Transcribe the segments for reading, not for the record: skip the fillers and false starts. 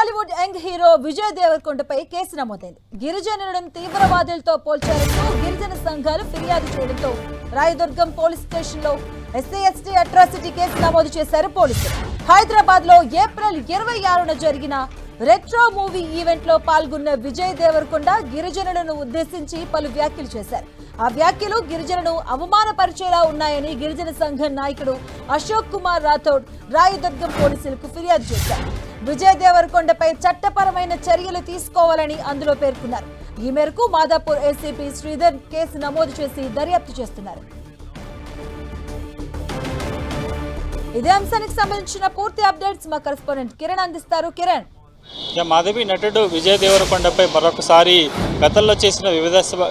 Tollywood young hero Vijay దేవరకొండపై కేసు నమోదైంది. గిరిజనులను తీవ్రవాదులతో పోల్చారంటూ గిరిజన సంఘాలు ఫిర్యాదు చేయడంతో రాయదుర్గం పోలీస్ స్టేషన్లో ఎస్సీ/ఎస్టీ అట్రాసిటీ కేసు నమోదు చేశారు పోలీసులు. హైదరాబాద్ లో ఏప్రిల్ 26న జరిగిన రెట్రో మూవీ ఈవెంట్ లో పాల్గొన్న విజయ్ దేవరకొండ గిరిజనులను ఉద్దేశించి పలు వ్యాఖ్యలు చేశారు. ఆ వ్యాఖ్యలు గిరిజనులను అవమానపరిచేలా ఉన్నాయని గిరిజన సంఘం నాయకుడు అశోక్ కుమార్ రాథోడ్ రాయదుర్గం పోలీసులకు ఫిర్యాదు చేశారు. విజయ్ దేవరకొండపై చట్టపరమైన చర్యలు తీసుకోవాలని అందులో పేర్కొన్నారు. ఈ మేరకు మాదాపూర్ ఏసీపీ శ్రీధర్ కేసు నమోదు చేసి దర్యాప్తు చేస్తున్నారు. ఇదే అంశానికి సంబంధించిన పూర్తి అప్డేట్స్ మా కరెస్పాండెంట్ కిరణ్ అందిస్తారు. కిరణ్, మాధవి నటుడు విజయ్ దేవరకొండపై మరొకసారి గతంలో చేసిన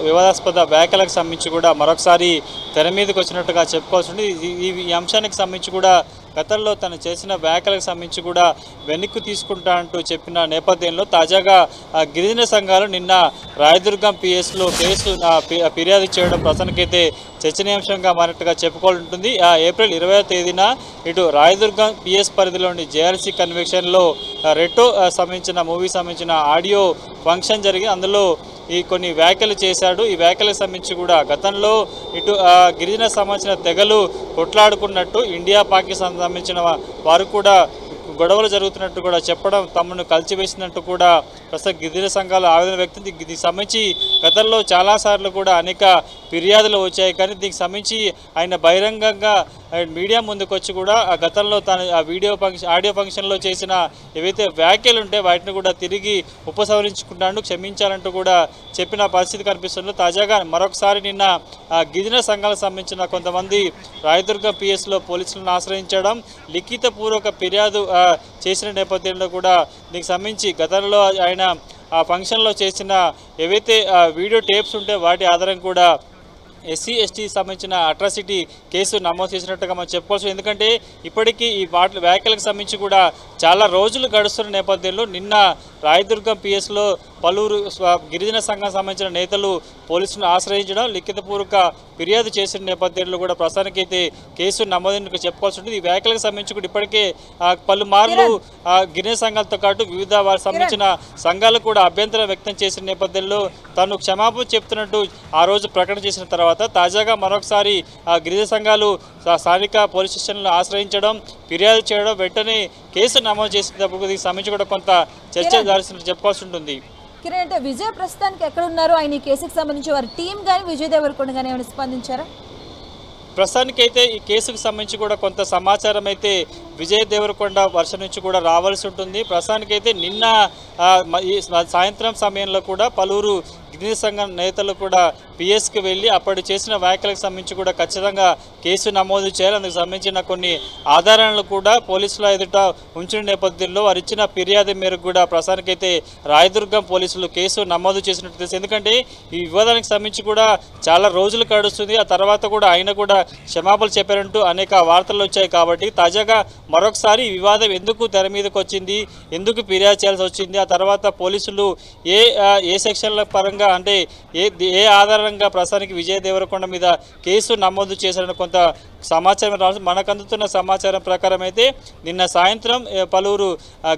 వివాదాస్పద వ్యాఖ్యలకు సంబంధించి కూడా మరొకసారి తెర మీదకి వచ్చినట్టుగా చెప్పుకోవాల్సి ఉంది. ఈ అంశానికి సంబంధించి కూడా గతంలో తను చేసిన వ్యాఖ్యలకు సంబంధించి కూడా వెనక్కి తీసుకుంటా అంటూ చెప్పిన నేపథ్యంలో తాజాగా గిరిజన సంఘాలు నిన్న రాయదుర్గం పిఎస్లో కేసు ఫిర్యాదు చేయడం ప్రస్తుతానికైతే చర్చనీయాంశంగా మారినట్టుగా చెప్పుకోవాలంటుంది. ఏప్రిల్ 20వ తేదీన ఇటు రాయదుర్గం పిఎస్ పరిధిలోని జేఆర్సీ కన్వెన్షన్లో రెట్టో సంబంధించిన మూవీ సంబంధించిన ఆడియో ఫంక్షన్ జరిగి అందులో ఈ కొన్ని వ్యాఖ్యలు చేశాడు. ఈ వ్యాఖ్యలకు సంబంధించి కూడా గతంలో ఇటు గిరిజన సంబంధించిన తెగలు కొట్లాడుకున్నట్టు ఇండియా పాకిస్తాన్ సంబంధించిన వారు కూడా గొడవలు జరుగుతున్నట్టు కూడా చెప్పడం, తమను కలిసివేసినట్టు కూడా ప్రస్తుతం గిరిజన సంఘాలు ఆవేదన వ్యక్తం. దీనికి సంబంధించి గతంలో చాలాసార్లు కూడా అనేక ఫిర్యాదులు వచ్చాయి. కానీ దీనికి సంబంధించి ఆయన బహిరంగంగా మీడియా ముందుకు వచ్చి కూడా గతంలో తను ఆ ఆడియో ఫంక్షన్లో చేసిన ఏవైతే వ్యాఖ్యలు ఉంటే వాటిని కూడా తిరిగి ఉపసంహరించుకుంటాను, క్షమించాలంటూ కూడా చెప్పిన పరిస్థితి కనిపిస్తుంది. తాజాగా మరొకసారి నిన్న గిరిజన సంఘాలకు సంబంధించిన కొంతమంది రాయదుర్గం పిఎస్లో పోలీసులను ఆశ్రయించడం, లిఖితపూర్వక ఫిర్యాదు చేసిన నేపథ్యంలో కూడా దీనికి సంబంధించి గతంలో ఆయన ఆ ఫంక్షన్లో చేసిన ఏవైతే వీడియో టేప్స్ ఉంటే వాటి ఆధారం కూడా ఎస్సీ/ఎస్టీ సంబంధించిన అట్రాసిటీ కేసు నమోదు చేసినట్టుగా మనం చెప్పుకోవచ్చు. ఎందుకంటే ఇప్పటికీ ఈ వ్యాఖ్యలకు సంబంధించి కూడా చాలా రోజులు గడుస్తున్న నేపథ్యంలో నిన్న రాయదుర్గం పిఎస్లో పలువురు గిరిజన సంఘం సంబంధించిన నేతలు పోలీసులను ఆశ్రయించడం, లిఖితపూర్వక ఫిర్యాదు చేసిన నేపథ్యంలో కూడా ప్రస్తుతానికైతే కేసు నమోదు చెప్పుకోవాల్సి ఉంటుంది. ఈ వ్యాఖ్యలకు సంబంధించి కూడా ఇప్పటికే పలుమార్లు గిరిజన సంఘాలతో పాటు వివిధ వారికి సంబంధించిన సంఘాలు కూడా అభ్యంతరం వ్యక్తం చేసిన నేపథ్యంలో తను క్షమాపణ చెప్తున్నట్టు ఆ రోజు ప్రకటన చేసిన తర్వాత తాజాగా మరొకసారి గిరిజన సంఘాలు స్థానిక పోలీస్ స్టేషన్లను ఆశ్రయించడం, ఫిర్యాదు చేయడం, వెంటనే కేసు నమోదు చేసినప్పుడు దీనికి సంబంధించి కూడా కొంత చర్చ జరుగుతున్నట్టు చెప్పుకోవాల్సి ఉంటుంది. కిరణ్, అంటే విజయ్ ప్రస్తుతానికి ఎక్కడ ఉన్నారు? ఆయన ఈ కేసుకు సంబంధించి వారి టీం కానీ విజయ్ దేవరకొండ కానీ ఏమైనా స్పందించారా? ప్రస్తుతానికైతే ఈ కేసుకు సంబంధించి కూడా కొంత సమాచారం అయితే విజయ్ దేవరకొండ వర్షం నుంచి కూడా రావాల్సి ఉంటుంది. ప్రస్తుతానికైతే నిన్న ఈ సాయంత్రం సమయంలో కూడా పలువురు గిరిజన సంఘం నేతలు కూడా పిఎస్కి వెళ్ళి అప్పటి చేసిన వ్యాఖ్యలకు సంబంధించి కూడా ఖచ్చితంగా కేసు నమోదు చేయాలి. అందుకు సంబంధించిన కొన్ని ఆధారాలను కూడా పోలీసుల ఎదుట ఉంచిన నేపథ్యంలో వారు ఇచ్చిన ఫిర్యాదు మేరకు కూడా ప్రస్తుతానికైతే రాయదుర్గం పోలీసులు కేసు నమోదు చేసినట్టు తెలుసు. ఎందుకంటే ఈ వివాదానికి సంబంధించి కూడా చాలా రోజులు గడుస్తుంది. ఆ తర్వాత కూడా ఆయన కూడా క్షమాపణలు చెప్పారంటూ అనేక వార్తలు వచ్చాయి. కాబట్టి తాజాగా మరొకసారి ఈ వివాదం ఎందుకు తెర మీదకి వచ్చింది, ఎందుకు ఫిర్యాదు చేయాల్సి వచ్చింది, ఆ తర్వాత పోలీసులు ఏ సెక్షన్ల పరంగా అంటే ఏ ఆధారంగా ప్రస్తుతానికి విజయ్ దేవరకొండ మీద కేసు నమోదు చేశారని కొంత సమాచారం రావచ్చు. మనకు అందుతున్న సమాచారం ప్రకారం అయితే నిన్న సాయంత్రం పలువురు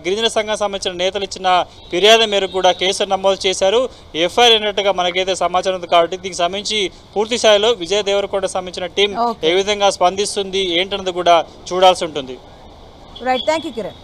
గిరిజన సంఘం సంబంధించిన నేతలు ఇచ్చిన ఫిర్యాదు మేరకు కూడా కేసు నమోదు చేశారు, ఎఫ్ఐఆర్ అయినట్టుగా మనకైతే సమాచారం ఉంది. కాబట్టి దీనికి సంబంధించి పూర్తి స్థాయిలో విజయ్ దేవరకొండ సంబంధించిన టీం ఏ విధంగా స్పందిస్తుంది ఏంటన్నది కూడా చూడాల్సి ఉంటుంది. Right, thank you Kiran.